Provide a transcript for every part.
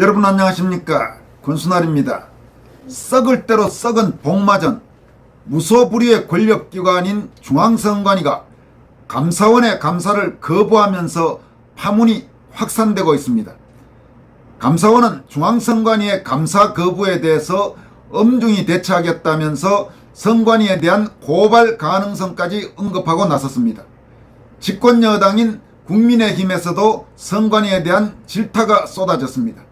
여러분 안녕하십니까, 권순알입니다. 썩을 대로 썩은 복마전, 무소불위의 권력기관인 중앙선관위가 감사원의 감사를 거부하면서 파문이 확산되고 있습니다. 감사원은 중앙선관위의 감사 거부에 대해서 엄중히 대처하겠다면서 선관위에 대한 고발 가능성까지 언급하고 나섰습니다. 집권여당인 국민의힘에서도 선관위에 대한 질타가 쏟아졌습니다.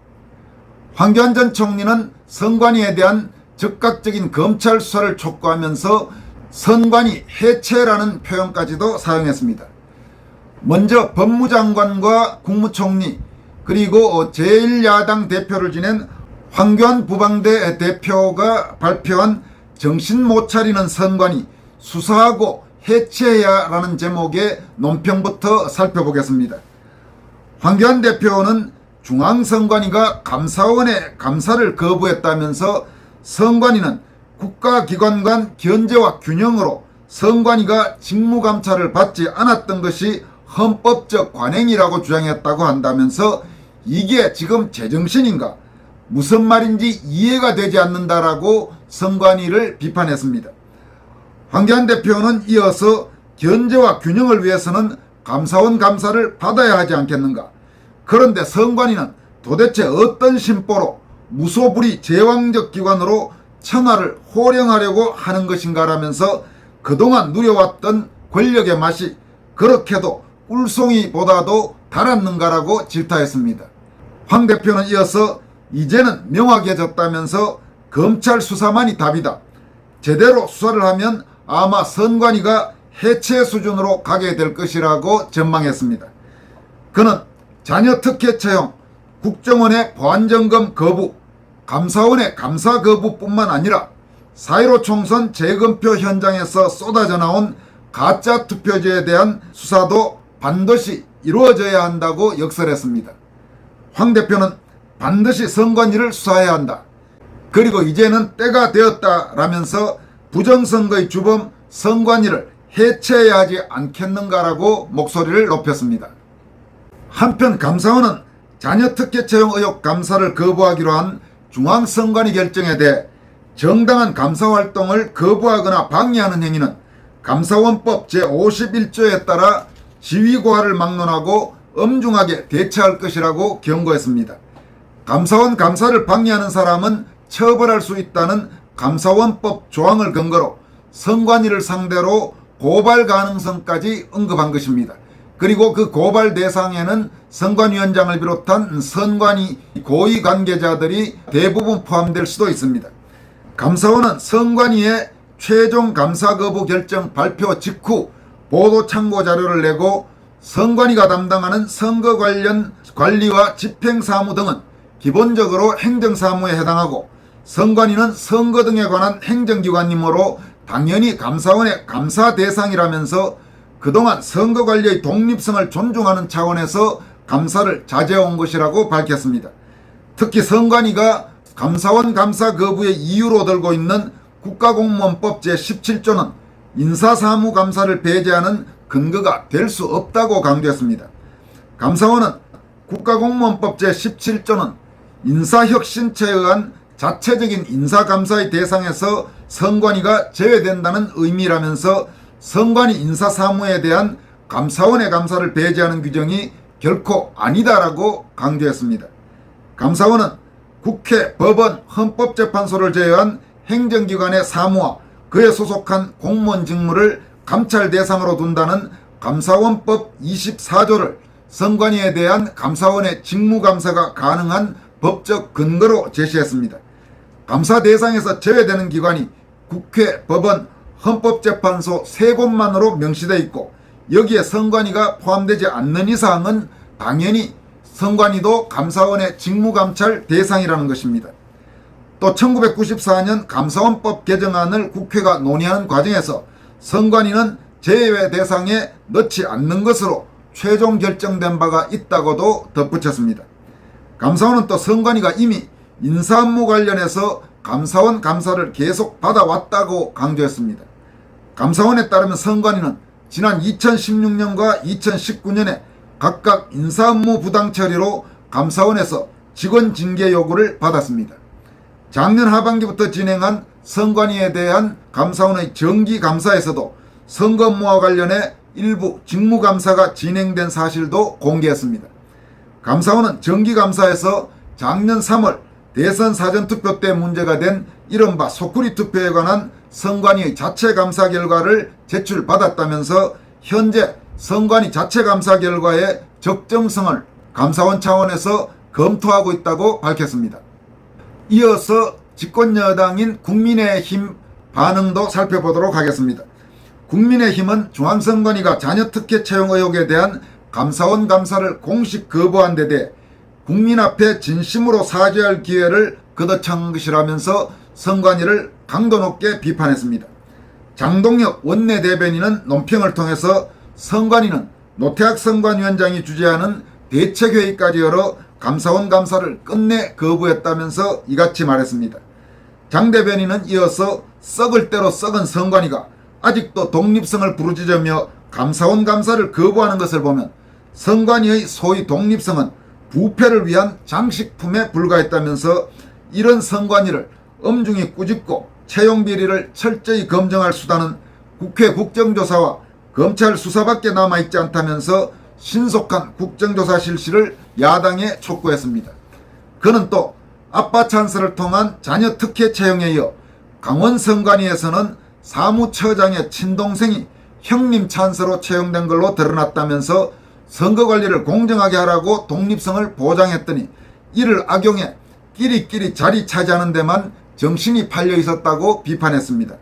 황교안 전 총리는 선관위에 대한 즉각적인 검찰 수사를 촉구하면서 선관위 해체라는 표현까지도 사용했습니다. 먼저 법무장관과 국무총리 그리고 제1야당 대표를 지낸 황교안 부방대 대표가 발표한 정신 못 차리는 선관위 수사하고 해체해야 라는 제목의 논평부터 살펴보겠습니다. 황교안 대표는 중앙선관위가 감사원의 감사를 거부했다면서 선관위는 국가기관 간 견제와 균형으로 선관위가 직무감찰을 받지 않았던 것이 헌법적 관행이라고 주장했다고 한다면서 이게 지금 제정신인가? 무슨 말인지 이해가 되지 않는다라고 선관위를 비판했습니다. 황교안 대표는 이어서 견제와 균형을 위해서는 감사원 감사를 받아야 하지 않겠는가? 그런데 선관위는 도대체 어떤 심보로 무소불위 제왕적 기관으로 청와를 호령하려고 하는 것인가 라면서 그동안 누려왔던 권력의 맛이 그렇게도 꿀송이보다도 달았는가라고 질타했습니다. 황 대표는 이어서 이제는 명확해졌다면서 검찰 수사만이 답이다. 제대로 수사를 하면 아마 선관위가 해체 수준으로 가게 될 것이라고 전망했습니다. 그는 자녀 특혜 채용, 국정원의 보안점검 거부, 감사원의 감사 거부뿐만 아니라 4.15 총선 재검표 현장에서 쏟아져 나온 가짜 투표지에 대한 수사도 반드시 이루어져야 한다고 역설했습니다. 황 대표는 반드시 선관위를 수사해야 한다. 그리고 이제는 때가 되었다라면서 부정선거의 주범 선관위를 해체해야 하지 않겠는가라고 목소리를 높였습니다. 한편 감사원은 자녀 특혜 채용 의혹 감사를 거부하기로 한 중앙선관위 결정에 대해 정당한 감사활동을 거부하거나 방해하는 행위는 감사원법 제51조에 따라 지위고하를 막론하고 엄중하게 대처할 것이라고 경고했습니다. 감사원 감사를 방해하는 사람은 처벌할 수 있다는 감사원법 조항을 근거로 선관위를 상대로 고발 가능성까지 언급한 것입니다. 그리고 그 고발 대상에는 선관위원장을 비롯한 선관위 고위 관계자들이 대부분 포함될 수도 있습니다. 감사원은 선관위의 최종 감사 거부 결정 발표 직후 보도 참고 자료를 내고 선관위가 담당하는 선거 관련 관리와 집행사무 등은 기본적으로 행정사무에 해당하고 선관위는 선거 등에 관한 행정기관이므로 당연히 감사원의 감사 대상이라면서 그동안 선거관리의 독립성을 존중하는 차원에서 감사를 자제해온 것이라고 밝혔습니다. 특히 선관위가 감사원 감사 거부의 이유로 들고 있는 국가공무원법 제17조는 인사사무감사를 배제하는 근거가 될 수 없다고 강조했습니다. 감사원은 국가공무원법 제17조는 인사혁신처에 의한 자체적인 인사감사의 대상에서 선관위가 제외된다는 의미라면서 선관위 인사사무에 대한 감사원의 감사를 배제하는 규정이 결코 아니다라고 강조했습니다. 감사원은 국회, 법원, 헌법재판소를 제외한 행정기관의 사무와 그에 소속한 공무원 직무를 감찰 대상으로 둔다는 감사원법 24조를 선관위에 대한 감사원의 직무감사가 가능한 법적 근거로 제시했습니다. 감사 대상에서 제외되는 기관이 국회, 법원, 헌법재판소 3곳만으로 명시되어 있고 여기에 선관위가 포함되지 않는 이상은 당연히 선관위도 감사원의 직무감찰 대상이라는 것입니다. 또 1994년 감사원법 개정안을 국회가 논의하는 과정에서 선관위는 제외 대상에 넣지 않는 것으로 최종 결정된 바가 있다고도 덧붙였습니다. 감사원은 또 선관위가 이미 인사 업무 관련해서 감사원 감사를 계속 받아왔다고 강조했습니다. 감사원에 따르면 선관위는 지난 2016년과 2019년에 각각 인사업무 부당 처리로 감사원에서 직원 징계 요구를 받았습니다. 작년 하반기부터 진행한 선관위에 대한 감사원의 정기감사에서도 선거 업무와 관련해 일부 직무감사가 진행된 사실도 공개했습니다. 감사원은 정기감사에서 작년 3월 대선 사전투표 때 문제가 된 이른바 소쿠리 투표에 관한 선관위의 자체감사 결과를 제출받았다면서 현재 선관위 자체감사 결과의 적정성을 감사원 차원에서 검토하고 있다고 밝혔습니다. 이어서 집권여당인 국민의힘 반응도 살펴보도록 하겠습니다. 국민의힘은 중앙선관위가 자녀특혜 채용 의혹에 대한 감사원 감사를 공식 거부한 데 대해 국민 앞에 진심으로 사죄할 기회를 걷어찬 것이라면서 선관위를 강도 높게 비판했습니다. 장동혁 원내대변인은 논평을 통해서 선관위는 노태학 선관위원장이 주재하는 대책회의까지 열어 감사원 감사를 끝내 거부했다면서 이같이 말했습니다. 장 대변인은 이어서 썩을 대로 썩은 선관위가 아직도 독립성을 부르짖으며 감사원 감사를 거부하는 것을 보면 선관위의 소위 독립성은 부패를 위한 장식품에 불과했다면서 이런 선관위를 엄중히 꾸짖고 채용 비리를 철저히 검증할 수단은 국회 국정조사와 검찰 수사밖에 남아있지 않다면서 신속한 국정조사 실시를 야당에 촉구했습니다. 그는 또 아빠 찬스를 통한 자녀 특혜 채용에 이어 강원 선관위에서는 사무처장의 친동생이 형님 찬스로 채용된 걸로 드러났다면서 선거관리를 공정하게 하라고 독립성을 보장했더니 이를 악용해 끼리끼리 자리 차지하는 데만 정신이 팔려 있었다고 비판했습니다.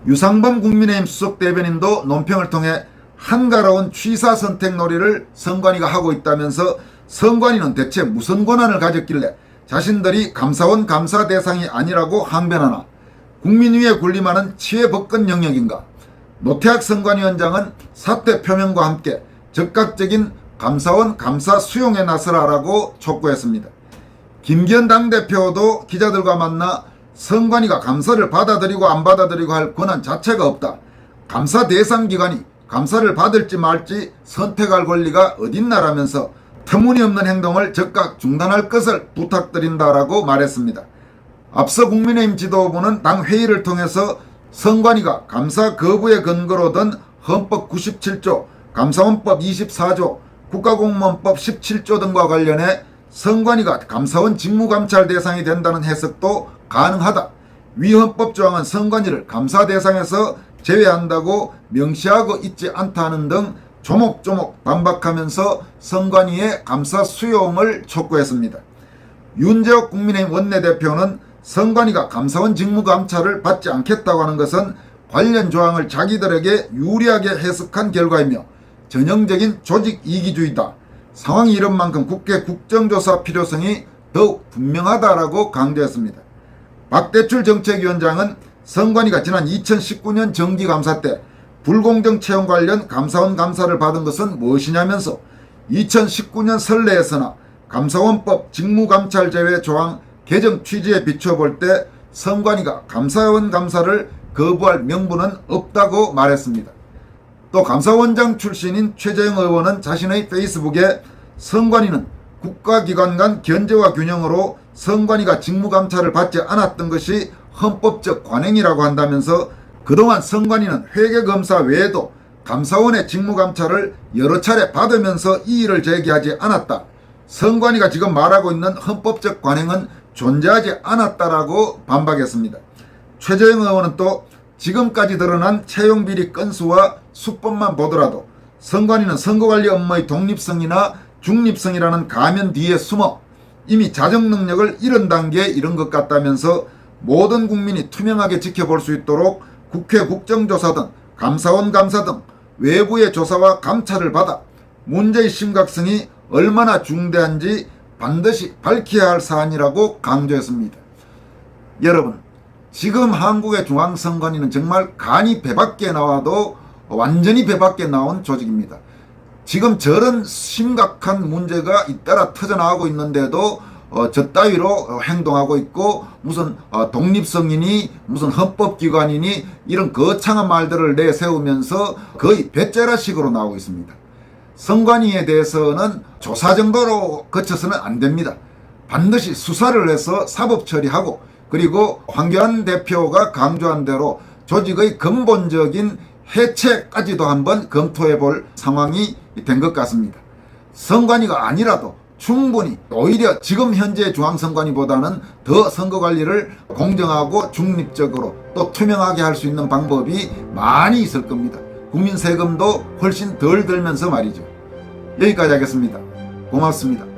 유상범 국민의힘 수석대변인도 논평을 통해 한가로운 취사 선택 놀이를 선관위가 하고 있다면서 선관위는 대체 무슨 권한을 가졌길래 자신들이 감사원 감사 대상이 아니라고 항변하나 국민 위에 군림하는 치외법권 영역인가. 노태학 선관위원장은 사퇴 표명과 함께 적극적인 감사원 감사 수용에 나서라라고 촉구했습니다. 김기현 당대표도 기자들과 만나 선관위가 감사를 받아들이고 안 받아들이고 할 권한 자체가 없다. 감사 대상 기관이 감사를 받을지 말지 선택할 권리가 어딨나라면서 터무니없는 행동을 즉각 중단할 것을 부탁드린다라고 말했습니다. 앞서 국민의힘 지도부는 당 회의를 통해서 선관위가 감사 거부의 근거로 든 헌법 97조, 감사원법 24조, 국가공무원법 17조 등과 관련해 선관위가 감사원 직무감찰 대상이 된다는 해석도 가능하다. 위 헌법 조항은 선관위를 감사 대상에서 제외한다고 명시하고 있지 않다는 등 조목조목 반박하면서 선관위의 감사 수용을 촉구했습니다. 윤재옥 국민의힘 원내대표는 선관위가 감사원 직무감찰을 받지 않겠다고 하는 것은 관련 조항을 자기들에게 유리하게 해석한 결과이며 전형적인 조직 이기주의다. 상황이 이런 만큼 국회 국정조사 필요성이 더욱 분명하다라고 강조했습니다. 박대출 정책위원장은 선관위가 지난 2019년 정기감사 때 불공정 채용 관련 감사원 감사를 받은 것은 무엇이냐면서 2019년 선례에서나 감사원법 직무감찰 제외 조항 개정 취지에 비춰볼 때 선관위가 감사원 감사를 거부할 명분은 없다고 말했습니다. 또 감사원장 출신인 최재형 의원은 자신의 페이스북에 선관위는 국가기관 간 견제와 균형으로 선관위가 직무감찰을 받지 않았던 것이 헌법적 관행이라고 한다면서 그동안 선관위는 회계검사 외에도 감사원의 직무감찰을 여러 차례 받으면서 이의를 제기하지 않았다. 선관위가 지금 말하고 있는 헌법적 관행은 존재하지 않았다라고 반박했습니다. 최재형 의원은 또 지금까지 드러난 채용비리 건수와 수법만 보더라도 선관위는 선거관리 업무의 독립성이나 중립성이라는 가면 뒤에 숨어 이미 자정 능력을 잃은 단계에 이른 것 같다면서 모든 국민이 투명하게 지켜볼 수 있도록 국회 국정조사 등 감사원 감사 등 외부의 조사와 감찰을 받아 문제의 심각성이 얼마나 중대한지 반드시 밝혀야 할 사안이라고 강조했습니다. 여러분, 지금 한국의 중앙선관위는 정말 간이 배 밖에 나와도 완전히 배 밖에 나온 조직입니다. 지금 저런 심각한 문제가 잇따라 터져나오고 있는데도 저 따위로 행동하고 있고 무슨 독립성이니 무슨 헌법기관이니 이런 거창한 말들을 내세우면서 거의 배째라식으로 나오고 있습니다. 선관위에 대해서는 조사 정도로 거쳐서는 안 됩니다. 반드시 수사를 해서 사법 처리하고 그리고 황교안 대표가 강조한 대로 조직의 근본적인 해체까지도 한번 검토해 볼 상황이 된 것 같습니다. 선관위가 아니라도 충분히 오히려 지금 현재 중앙선관위보다는 더 선거관리를 공정하고 중립적으로 또 투명하게 할 수 있는 방법이 많이 있을 겁니다. 국민 세금도 훨씬 덜 들면서 말이죠. 여기까지 하겠습니다. 고맙습니다.